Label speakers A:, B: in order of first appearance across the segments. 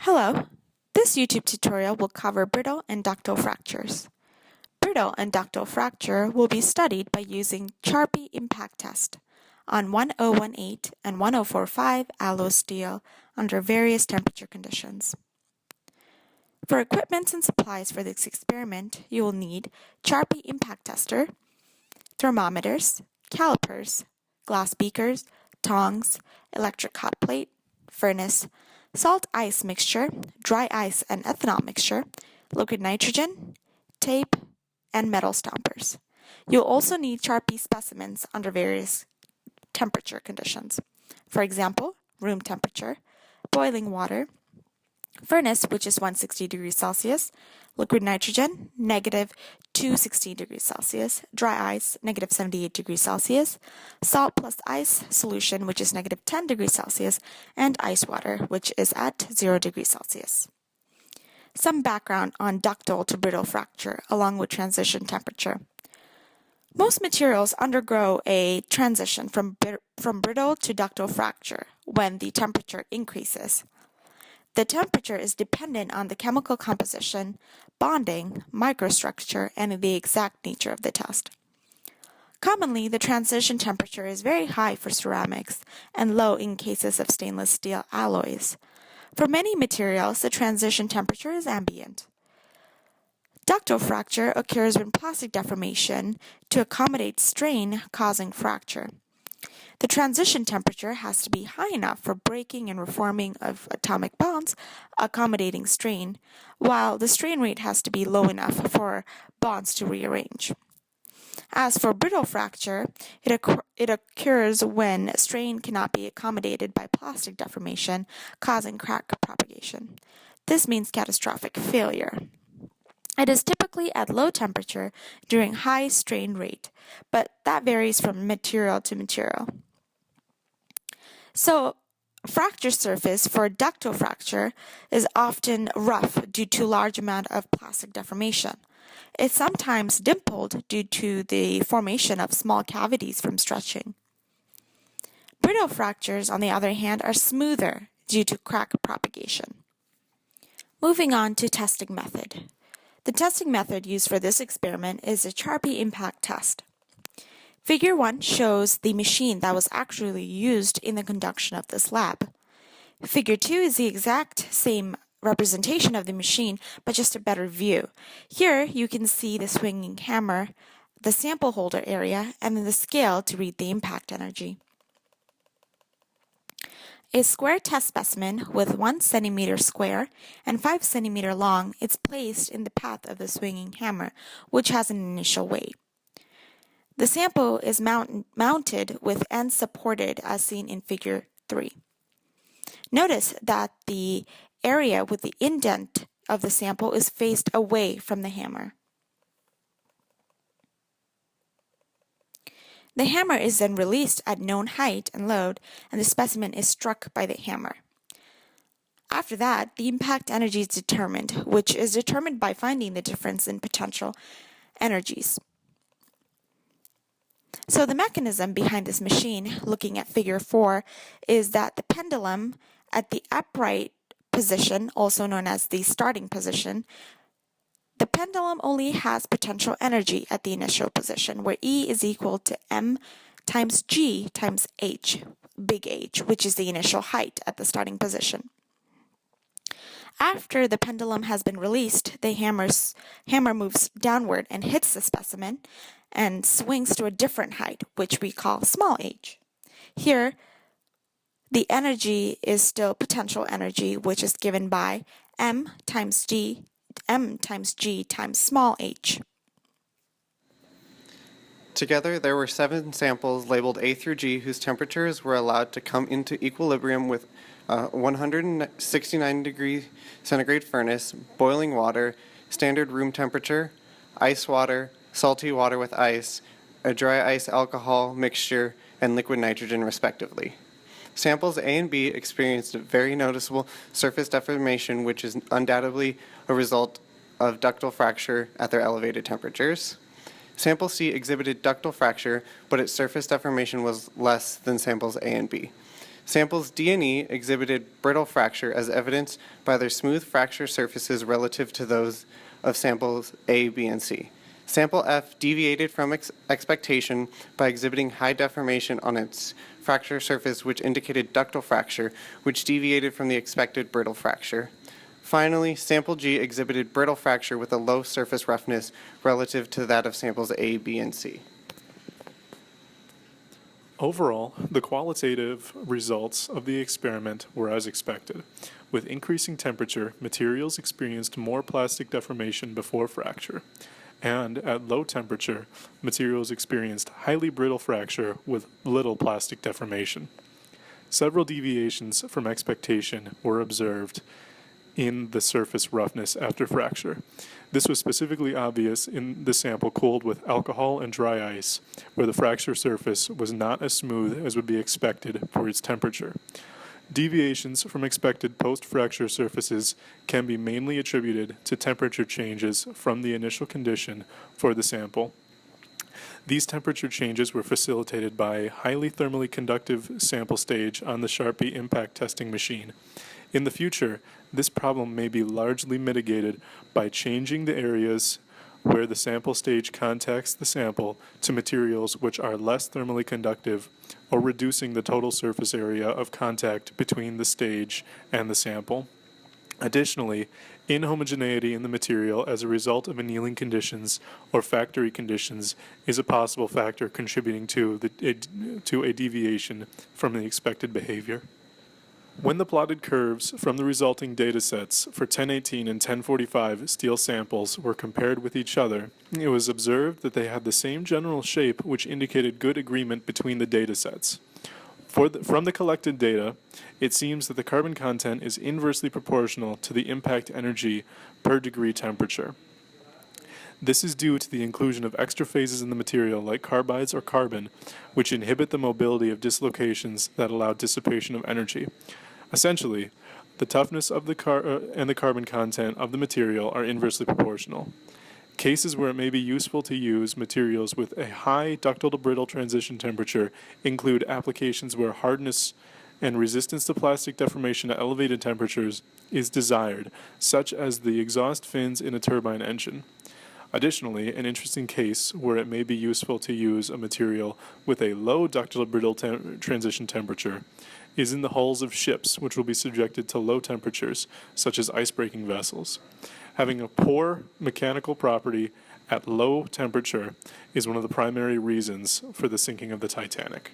A: Hello, this YouTube tutorial will cover brittle and ductile fractures. Brittle and ductile fracture will be studied by using Charpy impact test on 1018 and 1045 alloy steel under various temperature conditions. For equipment and supplies for this experiment, you will need Charpy impact tester, thermometers, calipers, glass beakers, tongs, electric hot plate, furnace, salt ice mixture, dry ice and ethanol mixture, liquid nitrogen, tape, and metal stompers. You'll also need Charpy specimens under various temperature conditions. For example, room temperature, boiling water, furnace, which is 160 degrees Celsius, liquid nitrogen, negative 260 degrees Celsius, dry ice, negative 78 degrees Celsius, salt plus ice solution, which is negative 10 degrees Celsius, and ice water, which is at 0 degrees Celsius. Some background on ductile to brittle fracture, along with transition temperature. Most materials undergo a transition from brittle to ductile fracture when the temperature increases. The temperature is dependent on the chemical composition, bonding, microstructure, and the exact nature of the test. Commonly, the transition temperature is very high for ceramics and low in cases of stainless steel alloys. For many materials, the transition temperature is ambient. Ductile fracture occurs when plastic deformation to accommodate strain causing fracture. The transition temperature has to be high enough for breaking and reforming of atomic bonds, accommodating strain, while the strain rate has to be low enough for bonds to rearrange. As for brittle fracture, it occurs when strain cannot be accommodated by plastic deformation, causing crack propagation. This means catastrophic failure. It is typically at low temperature during high strain rate, but that varies from material to material. So, fracture surface for ductile fracture is often rough due to large amount of plastic deformation. It's sometimes dimpled due to the formation of small cavities from stretching. Brittle fractures, on the other hand, are smoother due to crack propagation. Moving on to testing method. The testing method used for this experiment is a Charpy impact test. Figure 1 shows the machine that was actually used in the conduction of this lab. Figure 2 is the exact same representation of the machine, but just a better view. Here you can see the swinging hammer, the sample holder area, and then the scale to read the impact energy. A square test specimen with 1 centimeter square and 5 centimeter long is placed in the path of the swinging hammer, which has an initial weight. The sample is mounted with ends supported as seen in figure 3. Notice that the area with the indent of the sample is faced away from the hammer. The hammer is then released at known height and load, and the specimen is struck by the hammer. After that, the impact energy is determined, which is determined by finding the difference in potential energies. So the mechanism behind this machine, looking at figure 4, is that the pendulum at the upright position, also known as the starting position, the pendulum only has potential energy at the initial position, where E is equal to m times g times h, big H, which is the initial height at the starting position. After the pendulum has been released, the hammer moves downward and hits the specimen and swings to a different height, which we call small h. Here, the energy is still potential energy, which is given by m times g times small h.
B: Together, there were 7 samples labeled A through G whose temperatures were allowed to come into equilibrium with 169 degree centigrade furnace, boiling water, standard room temperature, ice water, salty water with ice, a dry ice alcohol mixture, and liquid nitrogen respectively. Samples A and B experienced very noticeable surface deformation, which is undoubtedly a result of ductile fracture at their elevated temperatures. Sample C exhibited ductile fracture, but its surface deformation was less than samples A and B. Samples D and E exhibited brittle fracture as evidenced by their smooth fracture surfaces relative to those of samples A, B, and C. Sample F deviated from expectation by exhibiting high deformation on its fracture surface, which indicated ductile fracture, which deviated from the expected brittle fracture. Finally, sample G exhibited brittle fracture with a low surface roughness relative to that of samples A, B, and C.
C: Overall, the qualitative results of the experiment were as expected. With increasing temperature, materials experienced more plastic deformation before fracture, and at low temperature, materials experienced highly brittle fracture with little plastic deformation. Several deviations from expectation were observed in the surface roughness after fracture. This was specifically obvious in the sample cooled with alcohol and dry ice, where the fracture surface was not as smooth as would be expected for its temperature. Deviations from expected post-fracture surfaces can be mainly attributed to temperature changes from the initial condition for the sample. These temperature changes were facilitated by a highly thermally conductive sample stage on the Charpy impact testing machine. In the future, this problem may be largely mitigated by changing the areas where the sample stage contacts the sample to materials which are less thermally conductive, or reducing the total surface area of contact between the stage and the sample. Additionally, inhomogeneity in the material as a result of annealing conditions or factory conditions is a possible factor contributing to a deviation from the expected behavior. When the plotted curves from the resulting datasets for 1018 and 1045 steel samples were compared with each other, it was observed that they had the same general shape, which indicated good agreement between the datasets. From the collected data, it seems that the carbon content is inversely proportional to the impact energy per degree temperature. This is due to the inclusion of extra phases in the material like carbides or carbon, which inhibit the mobility of dislocations that allow dissipation of energy. Essentially, the toughness of and the carbon content of the material are inversely proportional. Cases where it may be useful to use materials with a high ductile to brittle transition temperature include applications where hardness and resistance to plastic deformation at elevated temperatures is desired, such as the exhaust fins in a turbine engine. Additionally, an interesting case where it may be useful to use a material with a low ductile to brittle transition temperature is in the hulls of ships, which will be subjected to low temperatures, such as ice-breaking vessels. Having a poor mechanical property at low temperature is one of the primary reasons for the sinking of the Titanic.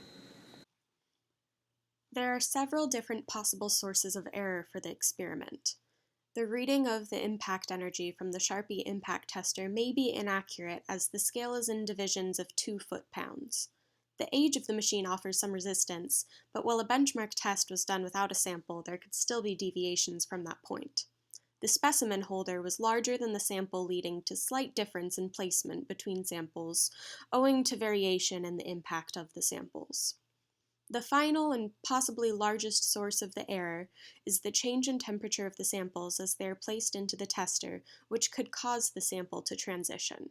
D: There are several different possible sources of error for the experiment. The reading of the impact energy from the Charpy impact tester may be inaccurate as the scale is in divisions of 2 foot-pounds. The age of the machine offers some resistance, but while a benchmark test was done without a sample, there could still be deviations from that point. The specimen holder was larger than the sample, leading to slight difference in placement between samples, owing to variation in the impact of the samples. The final and possibly largest source of the error is the change in temperature of the samples as they are placed into the tester, which could cause the sample to transition.